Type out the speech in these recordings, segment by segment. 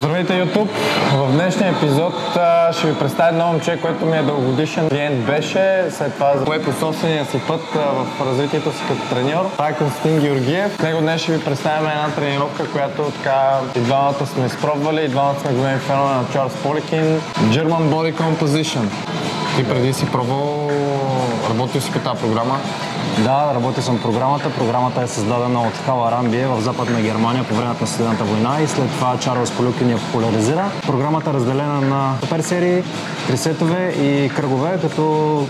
Здравейте, YouTube! В днешния епизод ще ви представя едно момче, което ми е дългогодишен клиент беше. След това пое по собствения си път в развитието си като треньор. Това е Константин Георгиев. С него днес ще ви представим една тренировка, която така и двамата сме изпробвали, и двамата сме големи фенове на Чарлз Поликин. German Body Composition. Ти преди си пробвал, работил си по тази програма? Да, работил съм програмата. Програмата е създадена от Хала Рамбие в Западна Германия по времето на Студената война и след това Чарлз Поликин я популяризира. Програмата е разделена на супер серии, трисетове и кръгове, като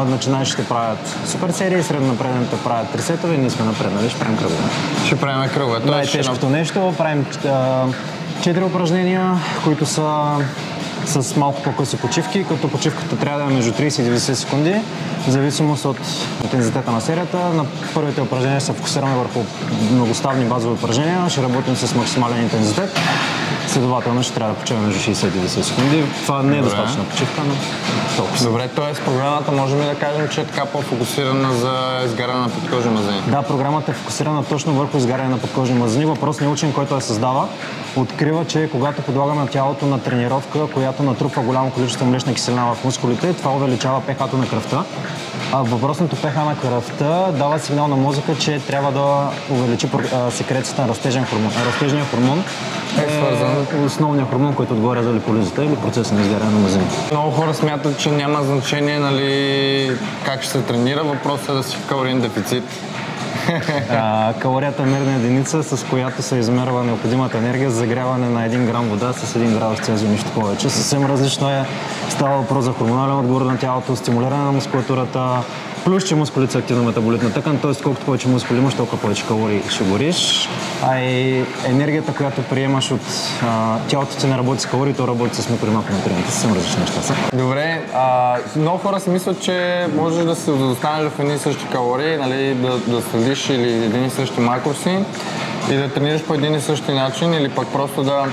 начинаещите правят супер серии, среднонапредните правят трисетове и ние сме напреднали, ще правим кръгове. Ще правим кръгове. Най-тежкото нещо, правим 4 упражнения, които са с малко по-къси почивки, като почивката трябва да е между 30 и 90 секунди, в зависимост от интензитета на серията. На първите упражнения се фокусираме върху многоставни базови упражнения, ще работим с максимален интензитет. Следователно ще трябва да почиваме между 60 и 90 секунди. Това не е достатъчна почивка, но толкова. Добре, т.е. програмата можем ли да кажем, че е така по-фокусирана за изгаряне на подкожни мазнини? Да, програмата е фокусирана точно върху изгаряне на подкожни мазнини. Въпросният учен, който я създава, открива, че когато подлагаме тялото на тренировка, която натрупва голямо количество млечна киселина в мускулите, това увеличава pH-то на кръвта. А въпросното pH на кръвта дава сигнал на мозъка, че трябва да увеличи секрецията на растежен хормон. Растежният хормон е основният хормон, който отговаря за липолизата или процеса на изгаряне на мазнини. Много хора смятат, че няма значение, нали, как ще се тренира, въпросът е да си в калориен дефицит. Калорията е мерна единица, с която се измерва необходимата енергия за загряване на 1 грам вода с 1 градус Целзий, нищо повече. Съвсем различно е, става въпрос за хормонален отговор на тялото, стимулиране на мускулатурата, плюс, че мускулите са активна метаболитна тъкан, т.е. колкото повече мускули имаш, толкова повече калории ще гориш. А и енергията, която приемаш от тялото ти не работи с калории, то работи с микро- и макронутриенти. Съвсем различни неща са. Добре, много хора си мислят, че можеш да се останеш в едни и същи калории, нали, да следиш или един и същи макроси и да тренираш по един и същи начин, или пък просто да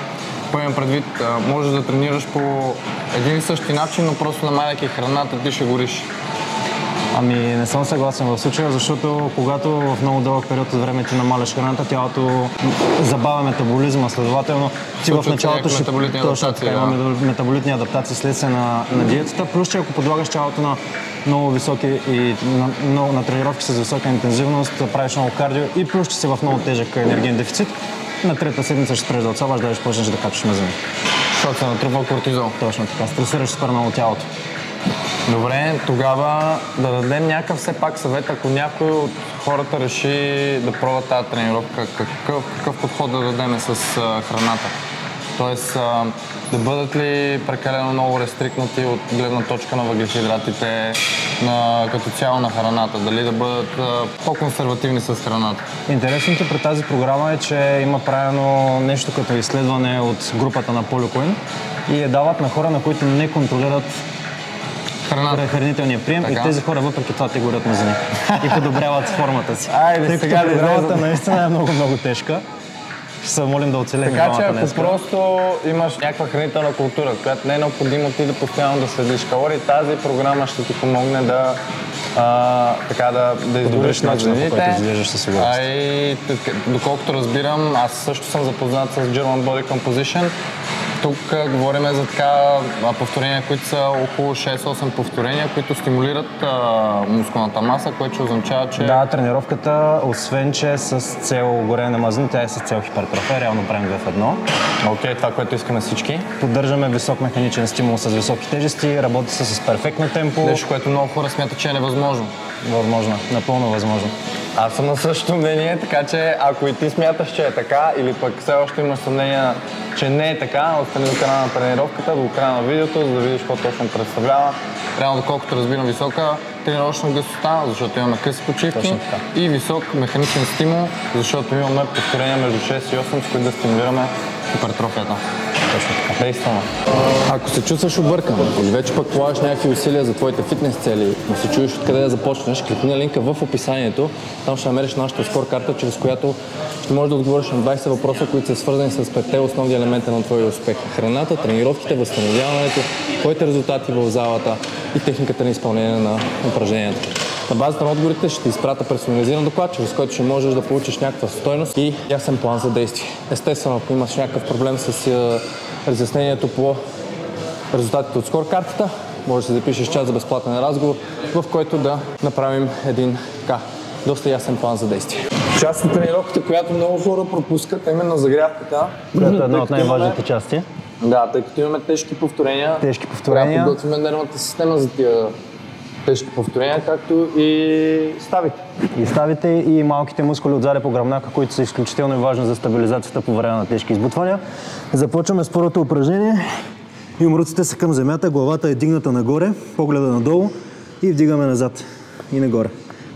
поемем предвид, можеш да тренираш по един и същи начин, но просто намаляйки храната, ти ще гориш. Ами не съм съгласен в случая, защото когато в много дълъг период от време ти намаляш храната, тялото забавя метаболизма, следователно ти в началото ще имаме метаболитни адаптации следствие на диетата, плюс че ако подлагаш тялото на много високи и на тренировки с висока интензивност, правиш много кардио и плюс че си в много тежък енергиен дефицит, на трета седмица ще спреш да отслабваш, да почнеш да качваш мазнини. Защото се натрупва кортизол. Точно така, стресираш супер много тялото. Добре, тогава да дадем някакъв все пак съвет, ако някой от хората реши да пробва тази тренировка, какъв подход да дадем с храната? Тоест, да бъдат ли прекалено много рестрикнати от гледна точка на въглехидратите, като цяло на храната? Дали да бъдат по-консервативни с храната? Интересното при тази програма е, че има правено нещо като изследване от групата на Поликин и я дават на хора, на които не контролират хранителния прием и тези хора въпреки това те горят мазнини и подобряват формата си. Тъй като програмата наистина е много тежка. Ще се молим да оцелем така че ако просто имаш някаква хранителна култура, която не е необходимо ти да постоянно да следиш калории, тази програма ще ти помогне да изгориш мазнините. И доколкото разбирам, аз също съм запознат с German Body Composition. Тук говорим за така повторения, които са около 6-8 повторения, които стимулират мускулната маса, което означава, че... Да, тренировката, освен че е с цел горене на мазнини, тя е с цел хипертрофия, реално правим 2 в 1. Окей, това, което искаме всички. Поддържаме висок механичен стимул с високи тежести, работи се с перфектно темпо. Нещо, което много хора смятат, че е невъзможно. Възможно, напълно възможно. Аз съм на същото мнение, така че ако и ти смяташ, че е така, или пък все още имаш съмнение, че не е така, остани до края на тренировката, до края на видеото, за да видиш какво точно представлява. Реално, доколкото разбирам, висока тренировъчна гъстота, защото имаме къси почивки и висок механичен стимул, защото имаме повторения между 6 и 8, с които да стимулираме хипертрофията. Действаме. Ако се чувстваш объркан или вече пък полагаш някакви усилия за твоите фитнес цели, но се чуеш откъде да започнеш, кликни на линка в описанието. Там ще намериш нашата скоркарта, чрез която ще можеш да отговориш на 20 въпроса, които са свързани с 5 основни елемента на твоя успех. Храната, тренировките, възстановяването, твоите резултати в залата и техниката на изпълнение на упражненията. На базата на отговорите ще ти изпратя персонализиран докладчик, с който ще можеш да получиш някаква стойност и ясен план за действие. Естествено, ако имаш някакъв проблем с разяснението по резултатите от скоркартата, може да се запишеш час за безплатен разговор, в който да направим един доста ясен план за действие. Част от тренировката, която много хора пропускат, е именно загрявката. Която е една от най-важните части. Да, тъй като имаме тежки повторения. Трябва да подготвим нервната система за тия тежки повторения, както и ставите. И ставите и малките мускули отзади по гръбнака, които са изключително важни за стабилизацията по време на тежки избутвания. Започваме с първото упражнение. Имам ръцете са към земята, главата е дигната нагоре, погледа надолу и вдигаме назад и нагоре.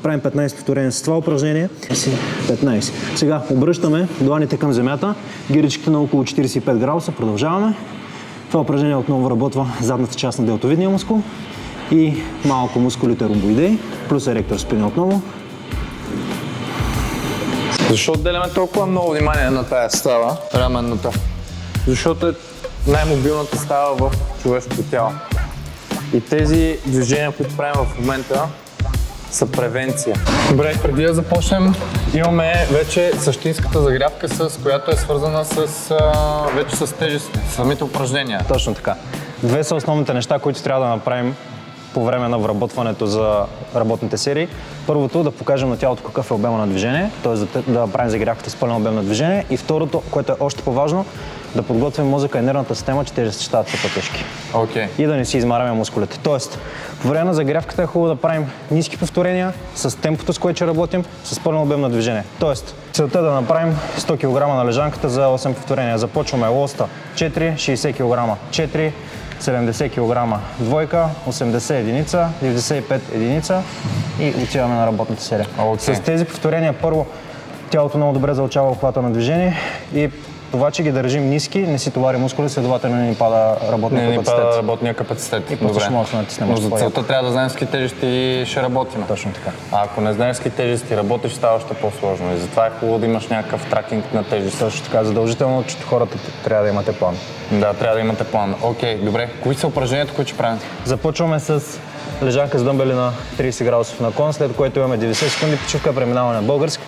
Правим 15 повторения с това упражнение. 15. Сега обръщаме дланите към земята, гиричките на около 45 градуса. Продължаваме. Това упражнение отново работва задната част на делтовидния мускул и малко мускулите ромбоидеи, плюс еректор спина отново. Защо отделяме толкова много внимание на тая става, раменната? Защото е най-мобилната става в човешкото тяло. И тези движения, които правим в момента, са превенция. Добре, преди да започнем, имаме вече същинската загрявка, с която е свързана вече с тежест, самите упражнения. Точно така. Две са основните неща, които трябва да направим по време на вработването за работните серии. Първото, да покажем на тялото какъв е обема на движение, т.е. да правим загрявката с пълен обем на движение. И второто, което е още по-важно, да подготвим мозъка и нервната система, че тежестите стават все по-тежки. И да не си измаряме мускулите. Тоест, по време на загрявката е хубаво да правим ниски повторения с темпото, с което ще работим, с пълен обем на движение. Тоест, целта е да направим 100 кг на лежанката за 8 повторения. Започваме лоста 4, 60 кг, 4, 70 кг двойка, 80 единица, 95 единица и отиваме на работната серия. С тези повторения първо тялото много добре заучава обхвата на движение и това, че ги държим ниски, не си товари мускули, следователно не ни пада работния капацитет. И после ще може да натиснем. Но за целта трябва да знаем с какви тежести ще работим. Точно така. А ако не знаеш с какви тежести работиш, става още по-сложно. И затова е хубаво да имаш някакъв тракинг на тежести. Точно така. Задължително, че хората трябва да имате план. Да, трябва да имате план. Окей, добре. Кои са упражненията, които ще правим? Започваме с лежанка с дъмбели на 30 градусов наклон, след което имаме 90 секунди почивка, преминаване на български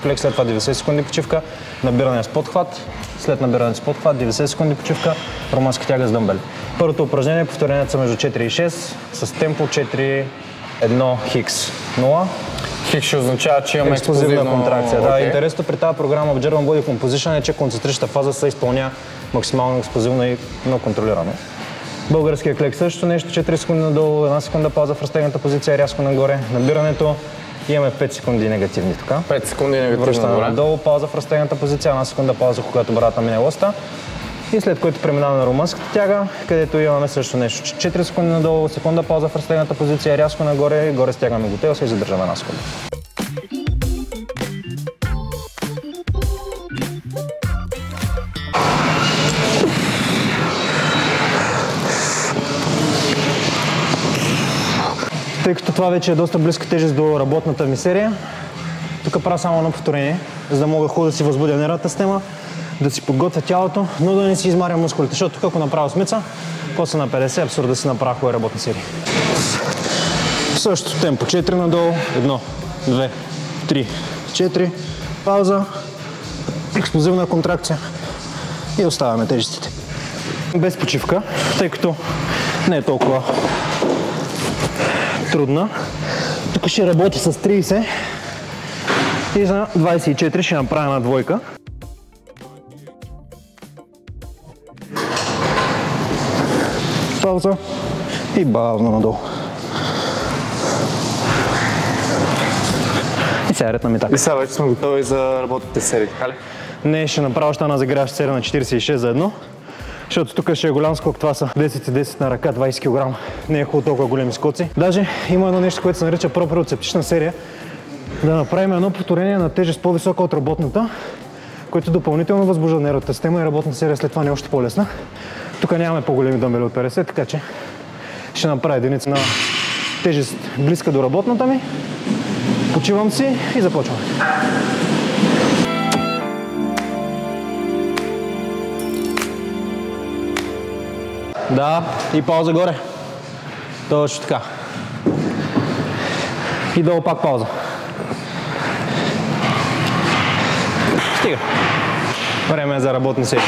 клек, след това 90 секунди почивка, набиране с подхват, след набиране с подхват 90 секунди почивка, румънска тяга с дъмбели. Първото упражнение, повторенията са между 4 и 6, с темпо 4, 1, хикс, 0. Хикс ще означава, че имаме експлозивна контракция. Да, интересното при тази програма в German Body Composition е, че концентричната фаза се изпълнява максимално експлозивно и много контролирано. Българския клек също нещо, 4 секунди надолу, 1 секунда пауза в разтегната позиция, рязко нагоре. Набирането имаме 5 секунди негативни тук. 5 секунди негативни. Връщаме надолу, пауза в разтегната позиция, 1 секунда пауза, когато брадата мине лоста. И след което преминаваме на румънската тяга, където имаме също нещо. 4 секунди надолу, секунда пауза в разтегната позиция, рязко нагоре, горе стягаме готелса и задържаме 1 секунда. Тъй като това вече е доста близка тежест до работната ми серия, тук правя само едно повторение, за да мога хубаво да си възбудя нервната система, да си подготвя тялото, но да не си измаря мускулите, защото тук ако направя смица, после на 50 абсурд да си направя хубави работни серии. В същото темпо, 4 надолу, 1, 2, 3, 4, пауза, експлозивна контракция и оставяме тежестите. Без почивка, тъй като не е толкова трудна. Тук ще работи с 30 и за 24 ще направя една двойка. Пауза и бавно надолу. И сега ред на митак. И сега вече сме готови за работните серии, така ли? Не, ще направя още една загряваща серия на 46 за едно. Защото тук ще е голям скок, това са 10 и 10 на ръка, 20 кг. Не е хубаво толкова големи скоци. Даже има едно нещо, което се нарича проприоцептична серия. Да направим едно повторение на тежест по-висока от работната, което допълнително възбужда нервната система и работната серия след това не е още по-лесна. Тук нямаме по-големи дъмбели от 50, така че ще направя единица на тежест близка до работната ми. Почивам си и започваме. Да, и пауза горе. Точно така. И долу пак пауза. Стига. Време е за работна серия.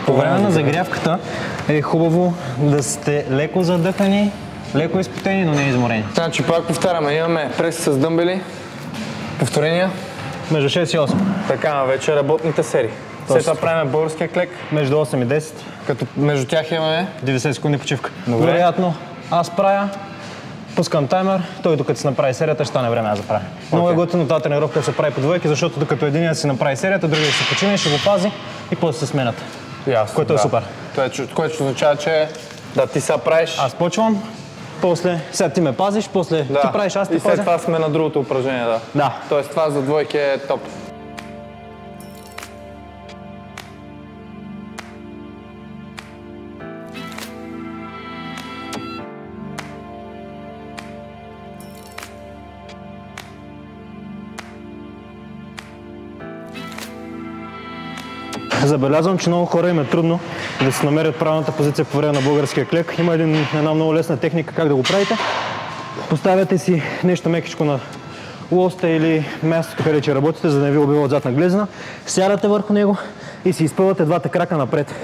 По време на загрявката е хубаво да сте леко задъхани, леко изпотени, но не изморени. Значи пак повтаряме, имаме прес с дъмбели, повторения. Между 6 и 8. Така, вече работните серии. След това правим българския клек. Между 8 и 10. Като между тях имаме 90 секунди почивка. Добре. Вероятно, аз правя, пускам таймер, той докато си направи серията, ще стане време аз да правя. Много е готино тази тренировка да се прави по двойки, защото докато единият си направи серията, другият се почине, ще го пази и после се сменят. Ясно, което е супер. Което означава, че да, ти сега правиш... Аз почвам, после сега ти ме пазиш, после ти правиш, аз ти пазя. И след това сме на другото упражнение, да. Да. Тоест това за двойки е топ. Забелязвам, че много хора им е трудно да си намерят правилната позиция по време на българския клек. Има една много лесна техника как да го правите. Поставяте си нещо мекичко на лоста или мястото, където работите, за да не ви убива отзад на глезена. Сядате върху него и си изпъвате двата крака напред.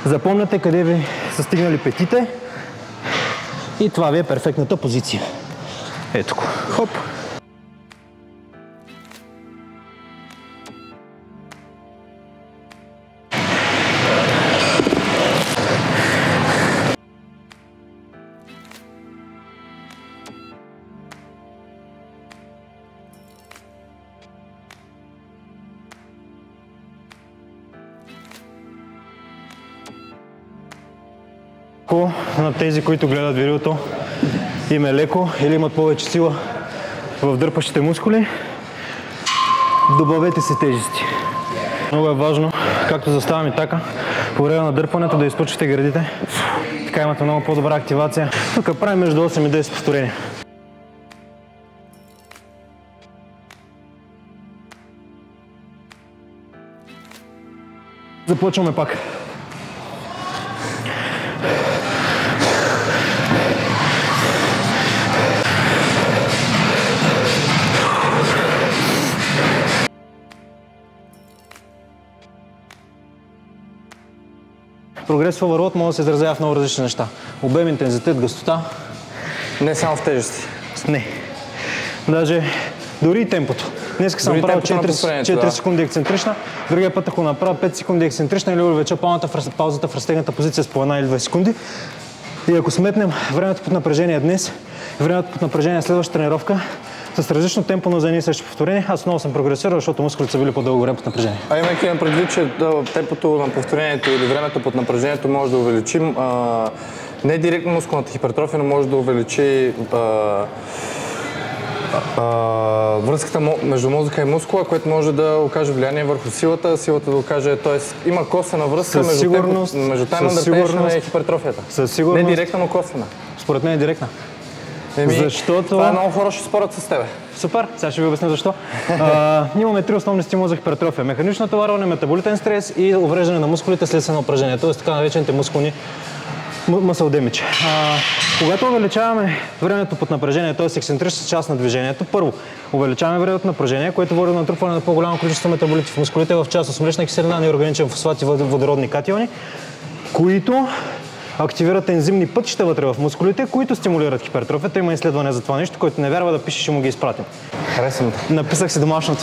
Запомняте къде ви са стигнали петите и това ви е перфектната позиция. Ето го. Хоп! На тези, които гледат видеото, им е леко или имат повече сила в дърпащите мускули, добавете си тежести. Много е важно, както заставам и така, по време на дърпането да източите гърдите. Така имате много по-добра активация. Тук правим между 8 и 10 повторения. Започваме пак. Прогрес в оверлоад може да се изразява в много различни неща. Обем, интензитет, гъстота. Не само в тежести. Не. Даже дори и темпото. Днес съм направил 4 секунди ексцентрична, другия път ако направя 5 секунди ексцентрична или увелича паузата в разтегната позиция с по 1 или 2 секунди. И ако сметнем времето под напрежение днес и времето под напрежение следващата тренировка, с различно темпо, но за едни и същи повторения, аз много съм прогресирал, защото мускулите са били по-дълго време под напрежение. А имайки на предвид, че темпото на повторението или времето под напрежението може да увеличим не директно мускулната хипертрофия, но може да увеличи връзката между мозъка и мускула, което може да окаже влияние върху силата да окаже, т.е. има косвена връзка между time under tension и хипертрофията. Със сигурност. Не директна, но косвена. Според мен е директна. Защото... Това много хора ще спорят с тебе. Супер, сега ще ви обясня защо. Имаме три основни стимули за хипертрофия. Механично натоварване, метаболитен стрес и увреждане на мускулите след упражнение, т.е. така наречените мускулни muscle damage. Когато увеличаваме времето под напрежение, т.е. ексцентричната част на движението, първо увеличаваме времето на напрежение, което води до натрупване на по-голямо количество метаболити в мускулите, в частност млечна киселина, неорганичен фосфат и водородни катиони, които активират ензимни пътища вътре в мускулите, които стимулират хипертрофията. Има изследване за това нещо, който не вярва да пише, ще му ги изпратим. Харесвам. Написах си домашното.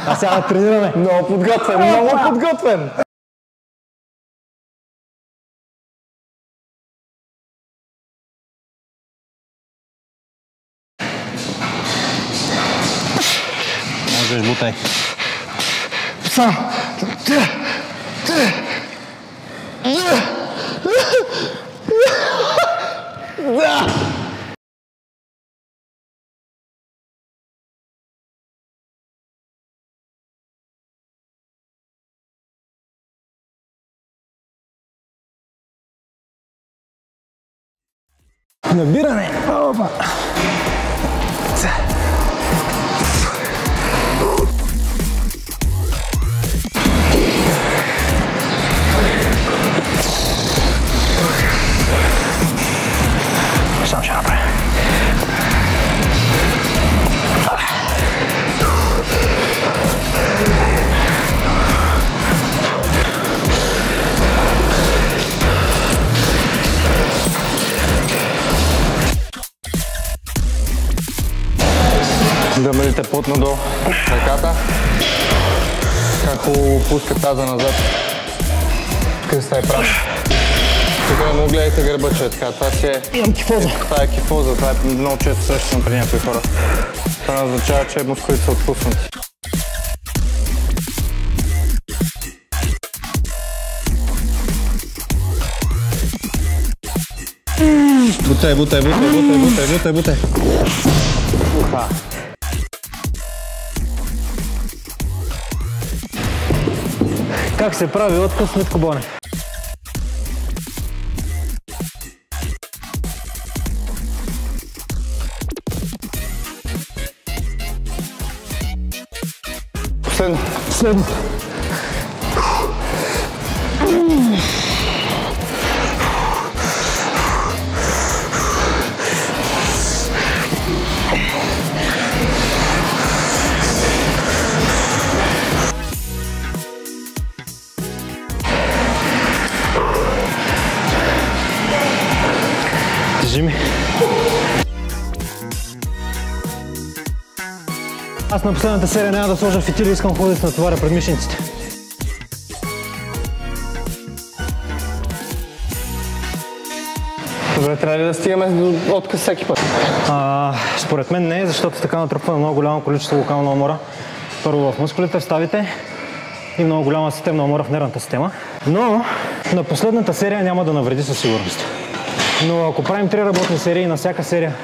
А сега да тренираме. Много подготвен, много подготвен! Можеш, бутай. Набиране! Опа! Сам ще направя. Гъмелите плътно до ръката. Как хубаво пуска таза назад. Къста е прав. Тук не му гледайте гърба, че е така. Това си е... Имам кифоза. Това е кифоза. Това е много често срещано при някои хора. Това означава, че мускулите са отпуснати. Бутай. Уха. Как се прави отказ, Митко Бонев? Последно. Кажи ми. Аз на последната серия няма да сложа фитили, искам ходя да се натоваря пред мишниците. Добре, трябва ли да стигаме до отказ всеки път? Според мен не, защото така натрупваме много голямо количество локална умора. Първо в мускулите, в ставите и много голяма системна умора в нервната система. Но на последната серия няма да навреди със сигурност. Но ако правим 3 работни серии и на всяка серия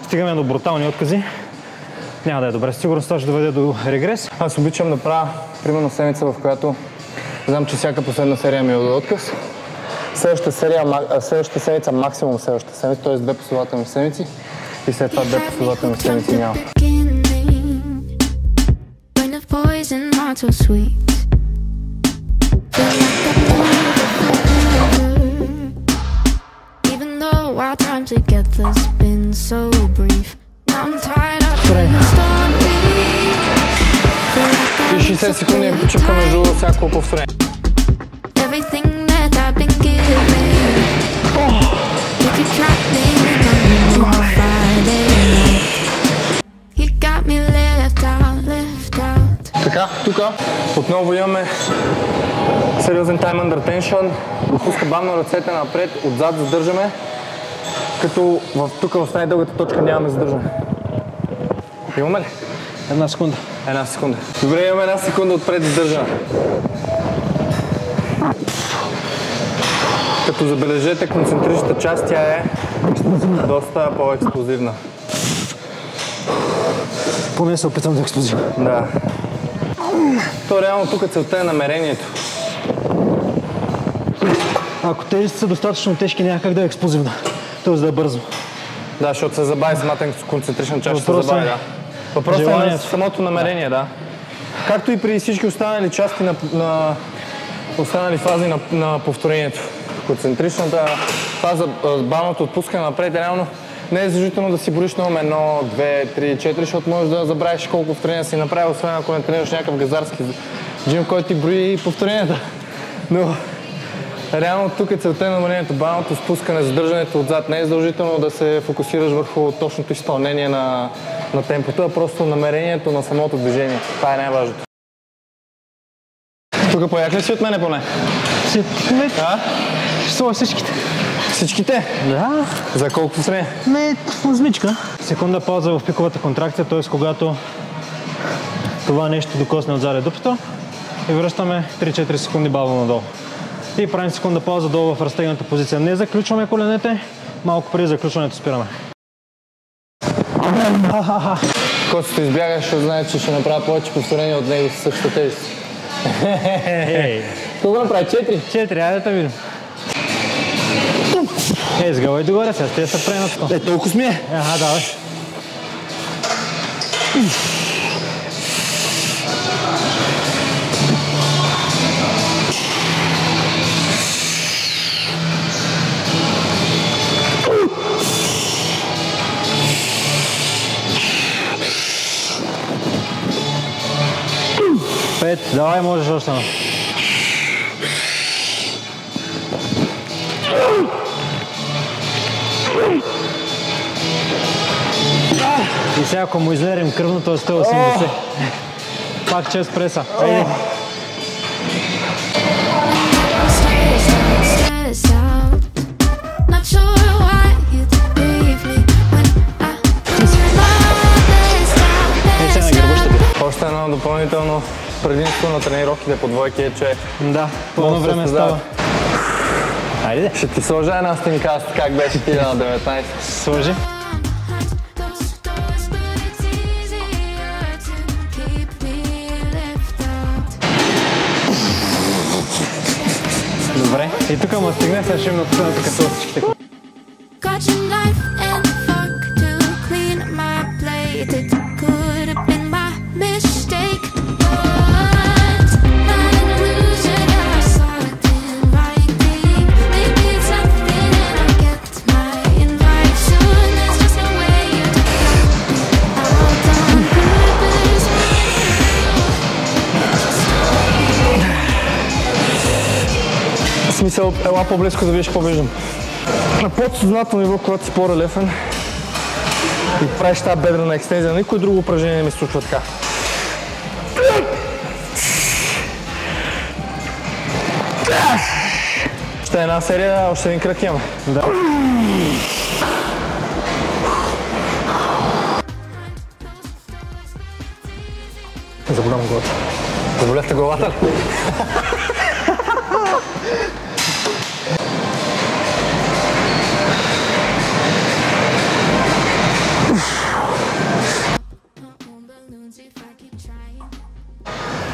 стигаме до брутални откази, няма да е добре. Сигурно това ще доведе до регрес. Аз обичам да правя, примерно, седмица, в която знам, че всяка последна серия ми е до отказ. Следващата седмица, максимум следващата седмица, т.е. 2 последователни седмици и след това 2 последователни седмици няма. И 60 секунди почивка между всяко повторение. Така, тук отново имаме сериозен time under tension. Допуска бавно ръцете напред, отзад задържаме, като тук в най-дългата точка нямаме задържане. Имаме ли? Една секунда. Една секунда. Добре, имаме една секунда отпред задържане. Като забележете концентричната част, тя е доста по-експлозивна. Поне се опитам да експлозивна. Да. То реално тук целта е намерението. Ако тези са достатъчно тежки, няма как да е експлозивна. Тоест да е бързо. Да, защото се забави самата концентрична част, ще се забави, да. Въпросът е на самото намерение, да. Както и при всички останали части на останали фази на повторението. Концентричната фаза, бавното отпускане напред, реално не е задължително да си броиш на 1, 2, 3, 4, защото можеш да забравиш колко повторения си направил, освен ако не тренираш някакъв газарски джим, който ти брои повторенията. Но реално тук е целта на намалението, бавното спускане, задържането отзад. Не е задължително да се фокусираш върху точното изпълнение на темпото, а просто намерението на самото движение. Това е най-важното. Тук пояк ли си от мене поне? Ще сложа всичките. Всичките? Да. За колко време? Не, мъзмичка. Секунда пауза в пиковата контракция, т.е. когато това нещо докосне отзаде дупето и връщаме 3-4 секунди бавно надолу. И правим секунда пауза долу в разтегната позиция. Не заключваме коленете, малко преди заключването спираме. Косото избягаш, ще знае, че ще направя повече повторения от него със същата тежест. Колко направи? 4? 4, айде да видим. Сгъвай догоре сега, те са пренато. Толкова ми е. Давай. Пет, давай, можеш още едно. И сега ако му измерим кръвното е 180. Пак чест преса. Айде. Още едно допълнително предимство на тренировките по двойки е, че да, пълно време става. Айде. Ще ти сложа една снимкаст, как беше ти на 19. Сложи. Добре. И тук му стигне, сега ще им напусна тук всичките. В смисъл, ела по-близко да видиш какво виждам. На подсъзнателно ниво, когато си по-релефен и правиш тази бедрена екстензия, на никой друго упражнение не ми се случва така. Ще е една серия, още един кръг имаме. Да. Заболям главата. Заболяхте главата ли?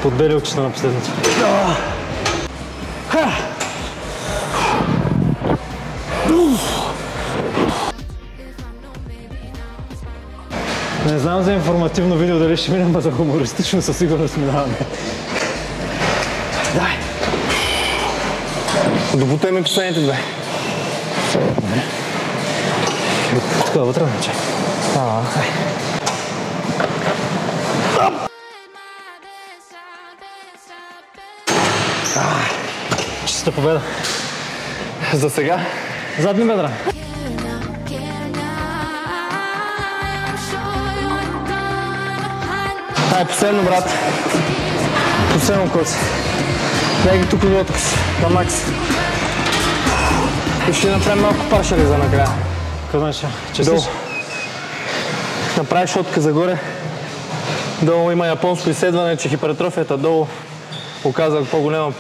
Подбели очите на последното. Не знам за информативно видео дали ще минем, а за хумористично със сигурност минаваме. Дай! Добутай ми последните две. Тук вътре наче. Чиста победа. За сега. Задни бедра. Ай, последно, брат. Последно коц. Дай ги тук до отказ. На макс. И ще направим малко паршали за накрая. Какво значи? Честиш? Направиш отказ загоре. Долу има японско изследване, че хипертрофията долу показва по-голяма...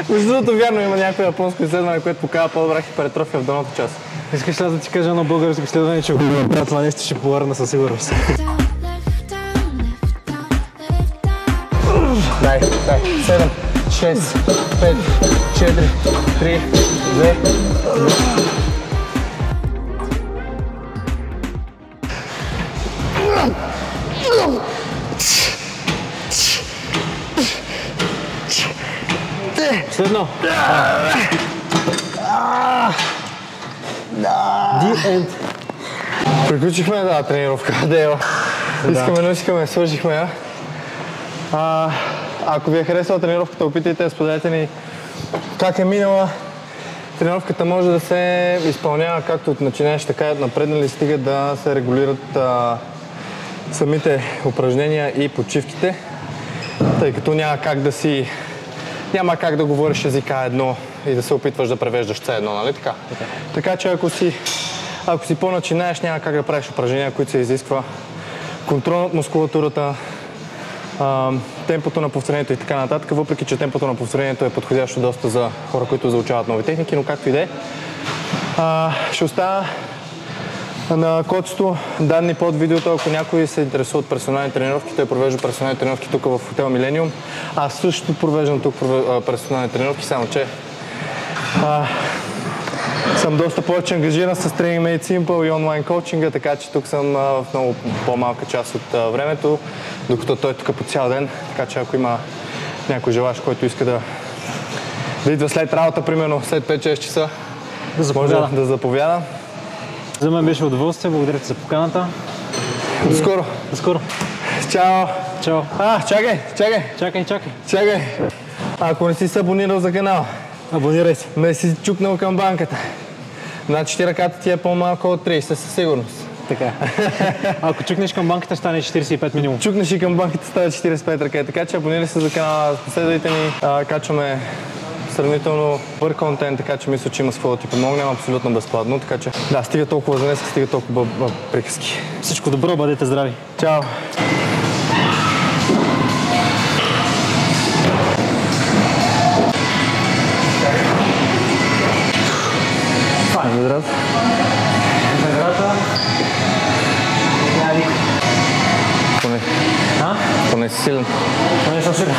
Между другото, вярно има някакво японско изследване, което показва по-добра хипертрофия в долната част. Искаш ли аз да ти кажа едно българско изследване, че ако го направя това нещо ще повърна със сигурност? Дай, 7, 6, 5, 4, 3, 2, Последно. The end. Приключихме тази тренировка. Део. Искаме, но искаме, сложихме я. Ако ви е харесала тренировката, опитайте да споделяте ни как е минала. Тренировката може да се изпълнява както от начинаеш, така и от напреднали, стига да се регулират самите упражнения и почивките, тъй като няма как да говориш езика едно и да се опитваш да превеждаш все едно, нали така? Така че ако си по-начинаеш, няма как да правиш упражнения, които се изисква контрол над мускулатурата, темпото на повторението и така нататък, въпреки че темпото на повторението е подходящо доста за хора, които заучават нови техники, но както и да е. Ще оставя на коцето данни под видеото, ако някой се интересува от персонални тренировки, той провежда персонални тренировки тук в хотел Милениум. Аз също провеждам тук персонални тренировки, само че съм доста повече ангажиран с Training Made Simple и онлайн коучинга, така че тук съм в много по-малка част от времето, докато той е тук по цял ден, така че ако има някой желаш, който иска да идва след работа, примерно след 5-6 часа, може да заповяда. За мен беше удоволствие, благодаря ти за поканата. До скоро! До скоро! Чао! Чао! Чакай! Ако не си се абонирал за канала, абонирай се. Не си чукнал към банката. Значи ръката ти е по-малко от 30 със сигурност. Така. Ако чукнеш към банката, ще стане 45 минимум. Чукнеш и към банката, става 45 ръка. Така че абонирайте се за канала, следвайте ни, качваме сравнително бърз контент, така че мисля, че има с какво да ти помогнем абсолютно безплатно. Така че да, стига толкова за днес, стига толкова приказки. Всичко добро, бъдете здрави. Чао! Ведрата. Поне си силен. Поне съм силен.